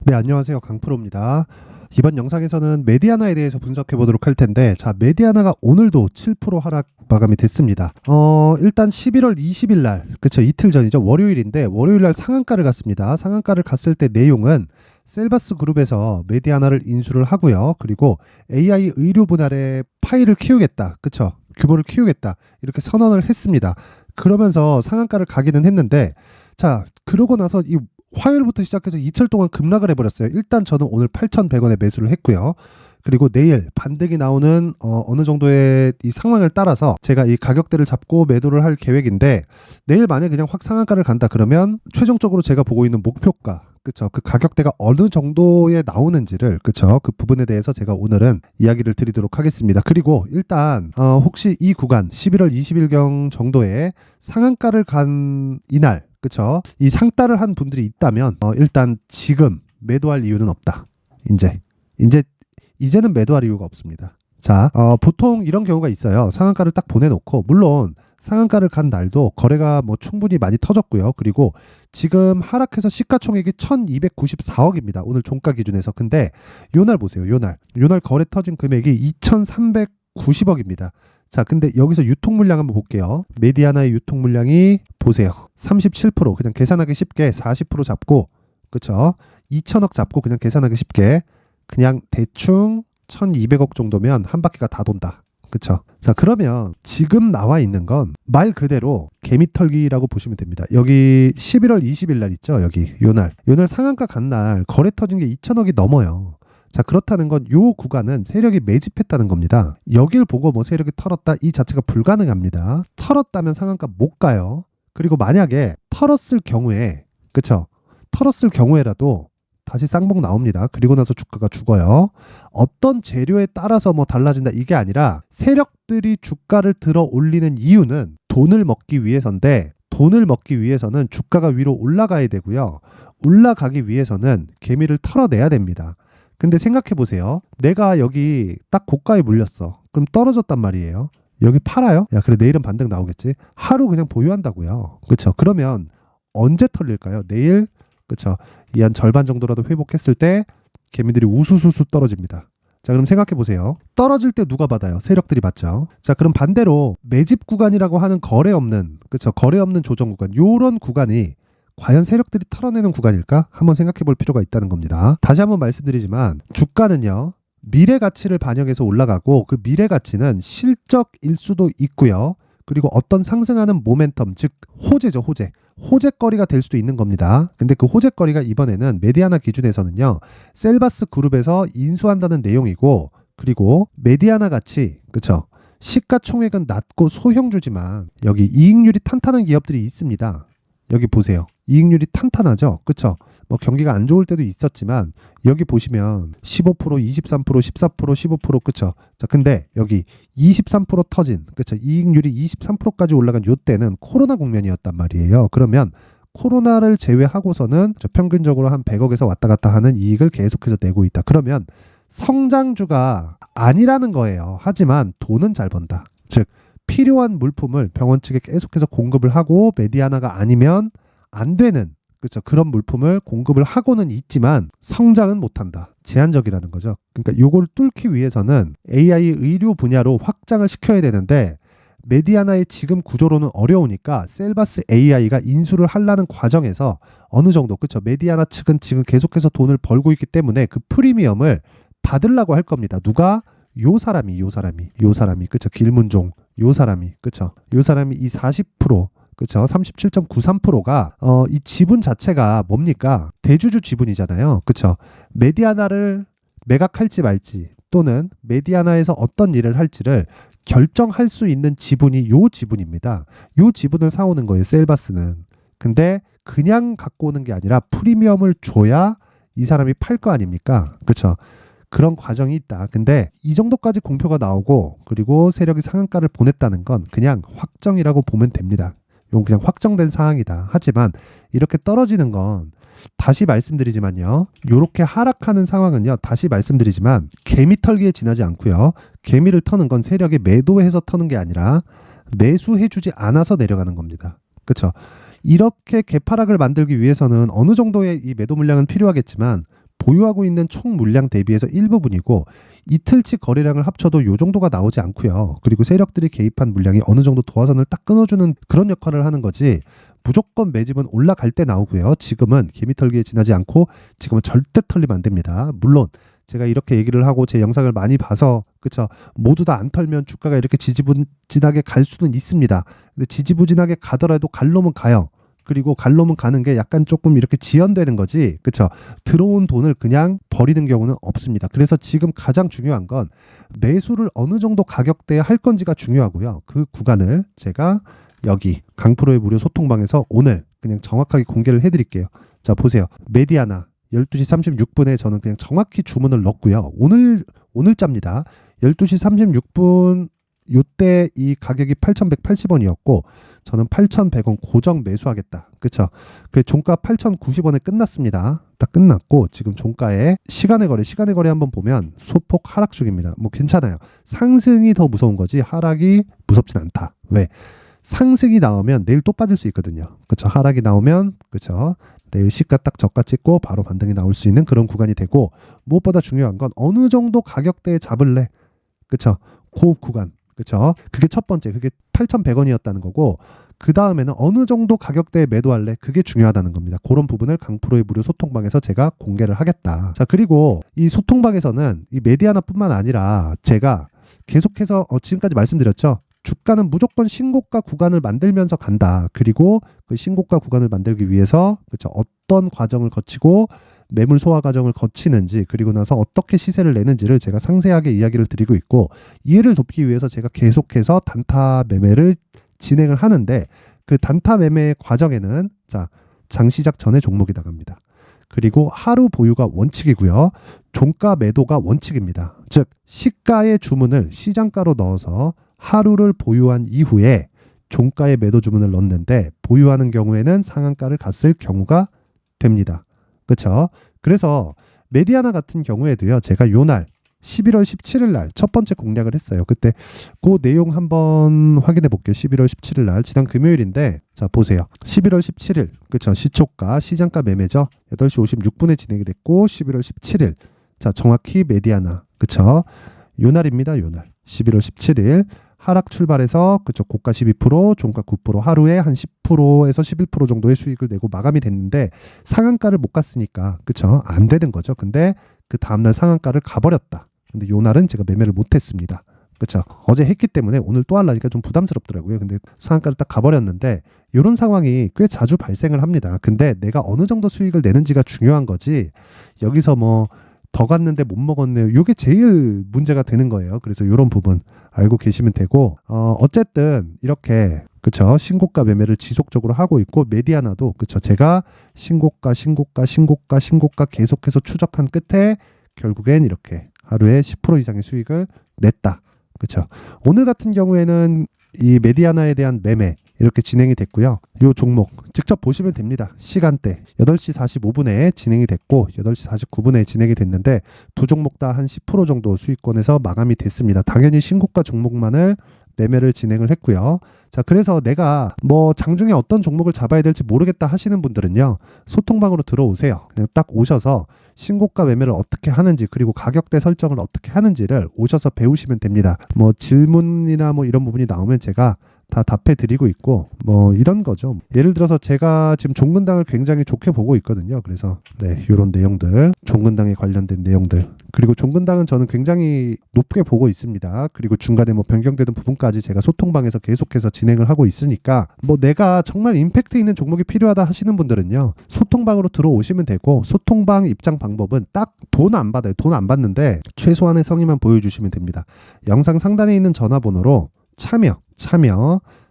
네, 안녕하세요. 강프로입니다. 이번 영상에서는 메디아나에 대해서 분석해 보도록 할 텐데, 자, 메디아나가 오늘도 7% 하락 마감이 됐습니다. 일단 11월 20일 날, 그쵸, 이틀 전이죠. 월요일인데, 월요일 날 상한가를 갔습니다. 상한가를 갔을 때 내용은 셀바스 그룹에서 메디아나를 인수를 하고요. 그리고 AI 의료 분할의 파일을 키우겠다. 그쵸, 규모를 키우겠다. 이렇게 선언을 했습니다. 그러면서 상한가를 가기는 했는데, 자, 그러고 나서 이 화요일부터 시작해서 이틀 동안 급락을 해버렸어요. 일단 저는 오늘 8,100원에 매수를 했고요. 그리고 내일 반등이 나오는 어느 정도의 이 상황을 따라서 제가 이 가격대를 잡고 매도를 할 계획인데, 내일 만약에 그냥 확 상한가를 간다 그러면 최종적으로 제가 보고 있는 목표가, 그쵸, 그 가격대가 어느 정도에 나오는지를, 그쵸, 그 부분에 대해서 제가 오늘은 이야기를 드리도록 하겠습니다. 그리고 일단 혹시 이 구간 11월 20일경 정도에 상한가를 간 이날, 그쵸, 이 상따를 한 분들이 있다면 일단 지금 매도할 이유는 없다. 이제는 매도할 이유가 없습니다. 자, 보통 이런 경우가 있어요. 상한가를 딱 보내놓고, 물론 상한가를 간 날도 거래가 뭐 충분히 많이 터졌고요. 그리고 지금 하락해서 시가총액이 1294억입니다. 오늘 종가 기준에서. 근데 요날 보세요. 요날 거래 터진 금액이 2390억입니다. 자, 근데 여기서 유통 물량 한번 볼게요. 메디아나의 유통 물량이 보세요. 37%. 그냥 계산하기 쉽게 40% 잡고, 그쵸, 2천억 잡고 그냥 계산하기 쉽게 그냥 대충 1200억 정도면 한 바퀴가 다 돈다. 그쵸? 자, 그러면 지금 나와 있는 건 말 그대로 개미털기라고 보시면 됩니다. 여기 11월 20일 날 있죠? 여기 요날 상한가 간 날 거래 터진 게 2천억이 넘어요. 자, 그렇다는 건 요 구간은 세력이 매집했다는 겁니다. 여길 보고 뭐 세력이 털었다, 이 자체가 불가능합니다. 털었다면 상한가 못 가요. 그리고 만약에 털었을 경우에, 그쵸, 털었을 경우에라도 다시 쌍봉 나옵니다. 그리고 나서 주가가 죽어요. 어떤 재료에 따라서 뭐 달라진다, 이게 아니라 세력들이 주가를 들어 올리는 이유는 돈을 먹기 위해서인데, 돈을 먹기 위해서는 주가가 위로 올라가야 되고요. 올라가기 위해서는 개미를 털어내야 됩니다. 근데 생각해 보세요. 내가 여기 딱 고가에 물렸어. 그럼 떨어졌단 말이에요. 여기 팔아요? 야, 그래, 내일은 반등 나오겠지. 하루 그냥 보유한다고요. 그쵸? 그러면 언제 털릴까요? 내일, 그쵸, 이 한 절반 정도라도 회복했을 때 개미들이 우수수수 떨어집니다. 자, 그럼 생각해 보세요. 떨어질 때 누가 받아요? 세력들이 받죠. 자, 그럼 반대로 매집 구간이라고 하는 거래 없는, 그쵸, 거래 없는 조정 구간, 요런 구간이 과연 세력들이 털어내는 구간일까? 한번 생각해 볼 필요가 있다는 겁니다. 다시 한번 말씀드리지만 주가는요, 미래 가치를 반영해서 올라가고, 그 미래 가치는 실적일 수도 있고요. 그리고 어떤 상승하는 모멘텀, 즉 호재죠, 호재거리가 될 수도 있는 겁니다. 근데 그 호재거리가 이번에는 메디아나 기준에서는요, 셀바스 그룹에서 인수한다는 내용이고, 그리고 메디아나 같이, 그쵸, 시가총액은 낮고 소형주지만 여기 이익률이 탄탄한 기업들이 있습니다. 여기 보세요. 이익률이 탄탄하죠? 그쵸? 뭐 경기가 안 좋을 때도 있었지만 여기 보시면 15%, 23%, 14%, 15%, 그쵸? 자, 근데 여기 23% 터진, 그쵸? 이익률이 23%까지 올라간 요 때는 코로나 국면이었단 말이에요. 그러면 코로나를 제외하고서는 평균적으로 한 100억에서 왔다 갔다 하는 이익을 계속해서 내고 있다. 그러면 성장주가 아니라는 거예요. 하지만 돈은 잘 번다. 즉, 필요한 물품을 병원 측에 계속해서 공급을 하고, 메디아나가 아니면 안 되는, 그렇죠, 그런 물품을 공급을 하고는 있지만 성장은 못한다. 제한적이라는 거죠. 그러니까 요걸 뚫기 위해서는 AI 의료 분야로 확장을 시켜야 되는데, 메디아나의 지금 구조로는 어려우니까 셀바스 AI가 인수를 하려는 과정에서 어느 정도, 그렇죠, 메디아나 측은 지금 계속해서 돈을 벌고 있기 때문에 그 프리미엄을 받으려고 할 겁니다. 누가? 요 사람이, 그쵸, 길문종, 요 사람이, 그쵸, 요 사람이 이 40%, 그쵸, 37.93%가 이 지분 자체가 뭡니까? 대주주 지분이잖아요. 그쵸? 메디아나를 매각할지 말지, 또는 메디아나에서 어떤 일을 할지를 결정할 수 있는 지분이 요 지분입니다. 요 지분을 사오는 거예요, 셀바스는. 근데 그냥 갖고 오는 게 아니라 프리미엄을 줘야 이 사람이 팔 거 아닙니까? 그쵸? 그런 과정이 있다. 근데 이 정도까지 공표가 나오고, 그리고 세력이 상한가를 보냈다는 건 그냥 확정이라고 보면 됩니다. 이건 그냥 확정된 사항이다. 하지만 이렇게 떨어지는 건, 다시 말씀드리지만요, 이렇게 하락하는 상황은요, 다시 말씀드리지만 개미 털기에 지나지 않고요. 개미를 터는 건 세력이 매도해서 터는 게 아니라 매수해주지 않아서 내려가는 겁니다. 그렇죠? 이렇게 개파락을 만들기 위해서는 어느 정도의 이 매도 물량은 필요하겠지만 보유하고 있는 총 물량 대비해서 일부분이고 이틀치 거래량을 합쳐도 요 정도가 나오지 않고요. 그리고 세력들이 개입한 물량이 어느 정도 도화선을 딱 끊어주는 그런 역할을 하는 거지 무조건 매집은 올라갈 때 나오고요. 지금은 개미털기에 지나지 않고 지금은 절대 털리면 안 됩니다. 물론 제가 이렇게 얘기를 하고 제 영상을 많이 봐서 그쵸 모두 다 안 털면 주가가 이렇게 지지부진하게 갈 수는 있습니다. 근데 지지부진하게 가더라도 갈 놈은 가요. 그리고 갈 놈은 가는 게 약간 조금 이렇게 지연되는 거지 그쵸 들어온 돈을 그냥 버리는 경우는 없습니다. 그래서 지금 가장 중요한 건 매수를 어느 정도 가격대에 할 건지가 중요하고요. 그 구간을 제가 여기 강프로의 무료 소통방에서 오늘 그냥 정확하게 공개를 해드릴게요. 자 보세요. 메디아나 12시 36분에 저는 그냥 정확히 주문을 넣었고요. 오늘자입니다. 12시 36분 요때 이 가격이 8,180원이었고 저는 8,100원 고정 매수하겠다. 그쵸? 그래 종가 8,090원에 끝났습니다. 딱 끝났고 지금 종가에 시간의 거래 한번 보면 소폭 하락 중입니다. 뭐 괜찮아요. 상승이 더 무서운 거지 하락이 무섭진 않다. 왜? 상승이 나오면 내일 또 빠질 수 있거든요. 그쵸? 하락이 나오면 그쵸? 내일 시가 딱 저가 찍고 바로 반등이 나올 수 있는 그런 구간이 되고 무엇보다 중요한 건 어느 정도 가격대에 잡을래. 그쵸? 그 구간. 그쵸? 그게 첫 번째. 그게 8,100원이었다는 거고 그 다음에는 어느 정도 가격대에 매도할래. 그게 중요하다는 겁니다. 그런 부분을 강프로의 무료 소통방에서 제가 공개를 하겠다. 자 그리고 이 소통방에서는 이 메디아나뿐만 아니라 제가 계속해서 지금까지 말씀드렸죠. 주가는 무조건 신고가 구간을 만들면서 간다. 그리고 그 신고가 구간을 만들기 위해서 그쵸? 어떤 과정을 거치고 매물 소화 과정을 거치는지 그리고 나서 어떻게 시세를 내는지를 제가 상세하게 이야기를 드리고 있고 이해를 돕기 위해서 제가 계속해서 단타 매매를 진행을 하는데 그 단타 매매 과정에는 자 장시작 전에 종목이 나갑니다. 그리고 하루 보유가 원칙이고요. 종가 매도가 원칙입니다. 즉 시가의 주문을 시장가로 넣어서 하루를 보유한 이후에 종가의 매도 주문을 넣는데 보유하는 경우에는 상한가를 갔을 경우가 됩니다. 그렇죠? 그래서 메디아나 같은 경우에도요. 제가 요날 11월 17일 날 첫 번째 공략을 했어요. 그때 그 내용 한번 확인해 볼게요. 11월 17일 날 지난 금요일인데 자 보세요. 11월 17일 그렇죠. 시초가 시장가 매매죠. 8시 56분에 진행이 됐고 11월 17일 자 정확히 메디아나 그렇죠. 요날입니다. 요날 11월 17일 하락 출발해서 그쪽 고가 12%, 종가 9% 하루에 한 10%에서 11% 정도의 수익을 내고 마감이 됐는데 상한가를 못 갔으니까 그쵸 안 되는 거죠. 근데 그 다음날 상한가를 가버렸다. 근데 요 날은 제가 매매를 못했습니다. 그쵸 어제 했기 때문에 오늘 또 하려니까 좀 부담스럽더라고요. 근데 상한가를 딱 가버렸는데 이런 상황이 꽤 자주 발생을 합니다. 근데 내가 어느 정도 수익을 내는지가 중요한 거지 여기서 뭐 더 갔는데 못 먹었네요. 이게 제일 문제가 되는 거예요. 그래서 이런 부분 알고 계시면 되고 어쨌든 이렇게 그쵸 신고가 매매를 지속적으로 하고 있고 메디아나도 그쵸 제가 신고가 계속해서 추적한 끝에 결국엔 이렇게 하루에 10% 이상의 수익을 냈다. 그쵸 오늘 같은 경우에는 이 메디아나에 대한 매매 이렇게 진행이 됐고요. 이 종목 직접 보시면 됩니다. 시간대 8시 45분에 진행이 됐고 8시 49분에 진행이 됐는데 두 종목 다 한 10% 정도 수익권에서 마감이 됐습니다. 당연히 신고가 종목만을 매매를 진행을 했고요. 자 그래서 내가 뭐 장중에 어떤 종목을 잡아야 될지 모르겠다 하시는 분들은요. 소통방으로 들어오세요. 그냥 딱 오셔서 신고가 매매를 어떻게 하는지 그리고 가격대 설정을 어떻게 하는지를 오셔서 배우시면 됩니다. 뭐 질문이나 뭐 이런 부분이 나오면 제가 다 답해 드리고 있고 뭐 이런 거죠. 예를 들어서 제가 지금 종근당을 굉장히 좋게 보고 있거든요. 그래서 네 이런 내용들 종근당에 관련된 내용들 그리고 종근당은 저는 굉장히 높게 보고 있습니다. 그리고 중간에 뭐 변경되는 부분까지 제가 소통방에서 계속해서 진행을 하고 있으니까 뭐 내가 정말 임팩트 있는 종목이 필요하다 하시는 분들은요. 소통방으로 들어오시면 되고 소통방 입장 방법은 딱 돈 안 받아요. 돈 안 받는데 최소한의 성의만 보여주시면 됩니다. 영상 상단에 있는 전화번호로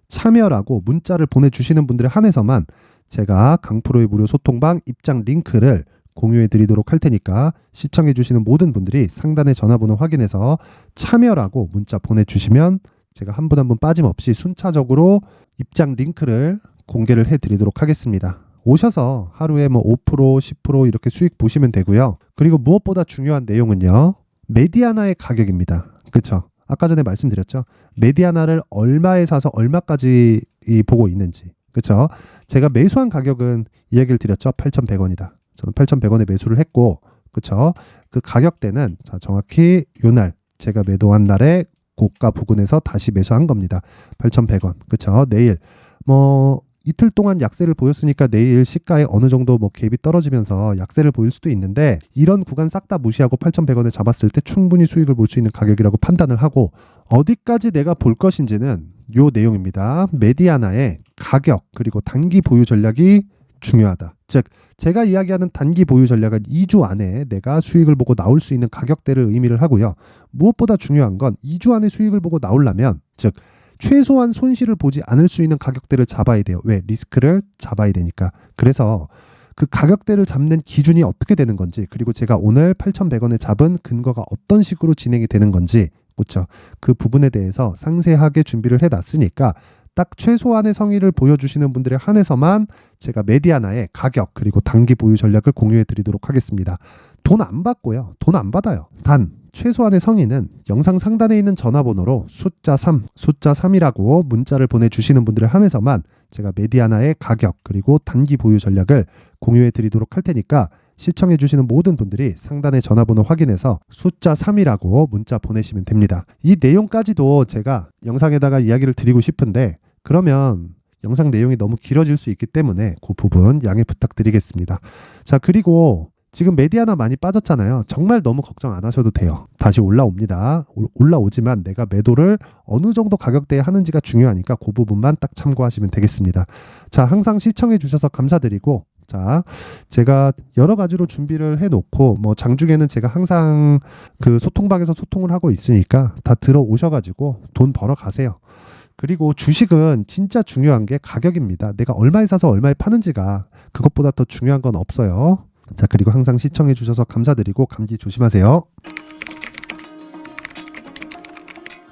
참여라고 문자를 보내주시는 분들에 한해서만 제가 강프로의 무료 소통방 입장 링크를 공유해 드리도록 할 테니까 시청해 주시는 모든 분들이 상단의 전화번호 확인해서 참여라고 문자 보내주시면 제가 한 분 한 분 빠짐없이 순차적으로 입장 링크를 공개를 해 드리도록 하겠습니다. 오셔서 하루에 뭐 5%, 10% 이렇게 수익 보시면 되고요. 그리고 무엇보다 중요한 내용은요. 메디아나의 가격입니다. 그렇죠? 아까 전에 말씀드렸죠. 메디아나를 얼마에 사서 얼마까지 보고 있는지. 그렇죠? 제가 매수한 가격은 이야기를 드렸죠. 8,100원이다. 저는 8,100원에 매수를 했고 그쵸? 그 가격대는 자, 정확히 요날 제가 매도한 날에 고가 부근에서 다시 매수한 겁니다. 8,100원. 그쵸? 내일 뭐 이틀 동안 약세를 보였으니까 내일 시가에 어느 정도 뭐 갭이 떨어지면서 약세를 보일 수도 있는데 이런 구간 싹 다 무시하고 8,100원에 잡았을 때 충분히 수익을 볼 수 있는 가격이라고 판단을 하고 어디까지 내가 볼 것인지는 요 내용입니다. 메디아나의 가격 그리고 단기 보유 전략이 중요하다. 즉 제가 이야기하는 단기 보유 전략은 2주 안에 내가 수익을 보고 나올 수 있는 가격대를 의미를 하고요. 무엇보다 중요한 건 2주 안에 수익을 보고 나오려면 즉 최소한 손실을 보지 않을 수 있는 가격대를 잡아야 돼요. 왜? 리스크를 잡아야 되니까. 그래서 그 가격대를 잡는 기준이 어떻게 되는 건지 그리고 제가 오늘 8,100원에 잡은 근거가 어떤 식으로 진행이 되는 건지 그렇죠. 그 부분에 대해서 상세하게 준비를 해놨으니까 딱 최소한의 성의를 보여주시는 분들에 한해서만 제가 메디아나의 가격 그리고 단기 보유 전략을 공유해 드리도록 하겠습니다. 돈 안 받고요. 돈 안 받아요. 단 최소한의 성의는 영상 상단에 있는 전화번호로 숫자 3이라고 문자를 보내주시는 분들에 한해서만 제가 메디아나의 가격 그리고 단기 보유 전략을 공유해 드리도록 할 테니까 시청해 주시는 모든 분들이 상단의 전화번호 확인해서 숫자 3이라고 문자 보내시면 됩니다. 이 내용까지도 제가 영상에다가 이야기를 드리고 싶은데 그러면 영상 내용이 너무 길어질 수 있기 때문에 그 부분 양해 부탁드리겠습니다. 자, 그리고 지금 메디아나 많이 빠졌잖아요. 정말 너무 걱정 안 하셔도 돼요. 다시 올라옵니다. 올라오지만 내가 매도를 어느 정도 가격대에 하는지가 중요하니까 그 부분만 딱 참고하시면 되겠습니다. 자, 항상 시청해 주셔서 감사드리고 자, 제가 여러 가지로 준비를 해놓고 뭐 장중에는 제가 항상 그 소통방에서 소통을 하고 있으니까 다 들어오셔가지고 돈 벌어 가세요. 그리고 주식은 진짜 중요한 게 가격입니다. 내가 얼마에 사서 얼마에 파는지가 그것보다 더 중요한 건 없어요. 자, 그리고 항상 시청해 주셔서 감사드리고 감기 조심하세요.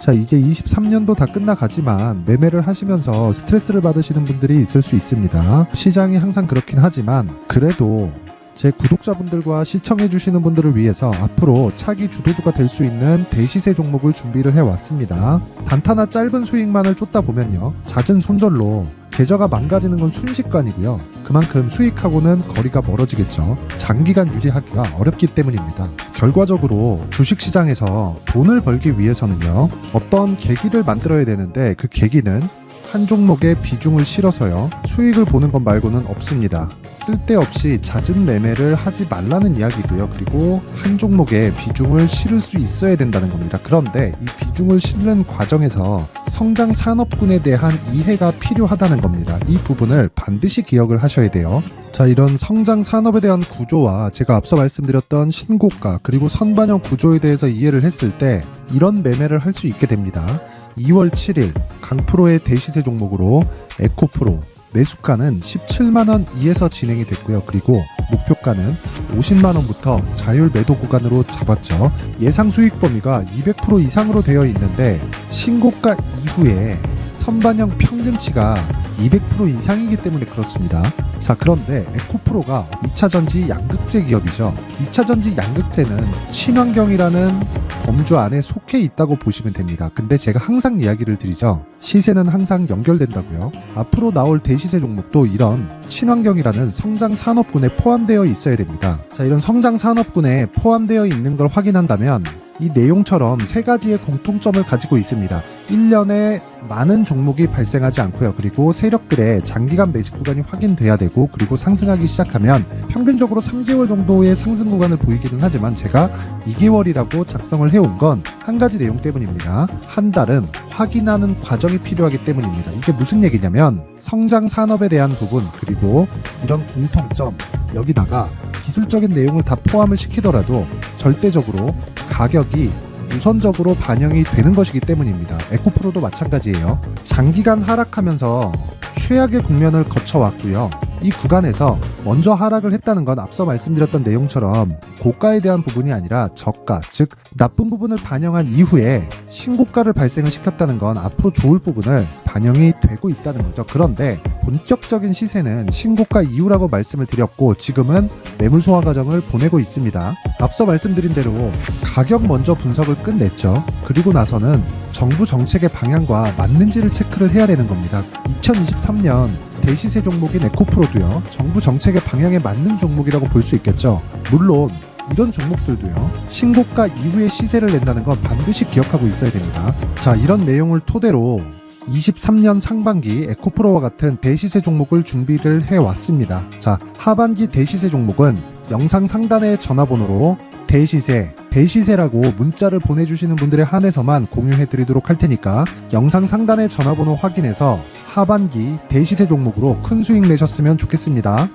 자, 이제 23년도 다 끝나가지만 매매를 하시면서 스트레스를 받으시는 분들이 있을 수 있습니다. 시장이 항상 그렇긴 하지만 그래도 제 구독자분들과 시청해 주시는 분들을 위해서 앞으로 차기 주도주가 될 수 있는 대시세 종목을 준비를 해왔습니다. 단타나 짧은 수익만을 쫓다 보면요, 잦은 손절로 계좌가 망가지는 건 순식간이고요. 그만큼 수익하고는 거리가 멀어지겠죠. 장기간 유지하기가 어렵기 때문입니다. 결과적으로 주식시장에서 돈을 벌기 위해서는요, 어떤 계기를 만들어야 되는데 그 계기는 한 종목에 비중을 실어서요, 수익을 보는 것 말고는 없습니다. 쓸데없이 잦은 매매를 하지 말라는 이야기고요. 그리고 한 종목에 비중을 실을 수 있어야 된다는 겁니다. 그런데 이 비중을 실는 과정에서 성장 산업군에 대한 이해가 필요하다는 겁니다. 이 부분을 반드시 기억을 하셔야 돼요. 자, 이런 성장 산업에 대한 구조와 제가 앞서 말씀드렸던 신고가 그리고 선반영 구조에 대해서 이해를 했을 때 이런 매매를 할 수 있게 됩니다. 2월 7일 강프로의 대시세 종목으로 에코프로 매수가는 17만원 이에서 진행이 됐고요. 그리고 목표가는 50만원부터 자율 매도 구간으로 잡았죠. 예상 수익 범위가 200% 이상으로 되어 있는데 신고가 이후에 선반영 평균치가 200% 이상이기 때문에 그렇습니다. 자, 그런데 에코프로가 2차전지 양극재 기업이죠. 2차전지 양극재는 친환경이라는 범주 안에 속해 있다고 보시면 됩니다. 근데 제가 항상 이야기를 드리죠. 시세는 항상 연결된다고요. 앞으로 나올 대시세 종목도 이런 친환경이라는 성장 산업군에 포함되어 있어야 됩니다. 자, 이런 성장 산업군에 포함되어 있는 걸 확인한다면 이 내용처럼 세 가지의 공통점을 가지고 있습니다. 1년에 많은 종목이 발생하지 않고요. 그리고 세력들의 장기간 매집 구간이 확인돼야 되고, 그리고 상승하기 시작하면 평균적으로 3개월 정도의 상승 구간을 보이기는 하지만 제가 2개월이라고 작성을 해온 건 한 가지 내용 때문입니다. 한 달은 확인하는 과정이 필요하기 때문입니다. 이게 무슨 얘기냐면 성장 산업에 대한 부분 그리고 이런 공통점, 여기다가 기술적인 내용을 다 포함을 시키더라도 절대적으로 가격이 우선적으로 반영이 되는 것이기 때문입니다. 에코프로도 마찬가지예요. 장기간 하락하면서 최악의 국면을 거쳐왔고요. 이 구간에서 먼저 하락을 했다는 건 앞서 말씀드렸던 내용처럼 고가에 대한 부분이 아니라 저가, 즉 나쁜 부분을 반영한 이후에 신고가를 발생을 시켰다는 건 앞으로 좋을 부분을 반영이 되고 있다는 거죠. 그런데 본격적인 시세는 신고가 이후라고 말씀을 드렸고 지금은 매물 소화 과정을 보내고 있습니다. 앞서 말씀드린 대로 가격 먼저 분석을 끝냈죠. 그리고 나서는 정부 정책의 방향과 맞는지를 체크를 해야 되는 겁니다. 2023년 대시세 종목인 에코프로도요, 정부 정책의 방향에 맞는 종목이라고 볼 수 있겠죠. 물론 이런 종목들도요, 신고가 이후에 시세를 낸다는 건 반드시 기억하고 있어야 됩니다. 자, 이런 내용을 토대로 23년 상반기 에코프로와 같은 대시세 종목을 준비를 해왔습니다. 자, 하반기 대시세 종목은 영상 상단의 전화번호로 대시세라고 문자를 보내주시는 분들에 한해서만 공유해드리도록 할 테니까 영상 상단의 전화번호 확인해서 하반기 대시세 종목으로 큰 수익 내셨으면 좋겠습니다.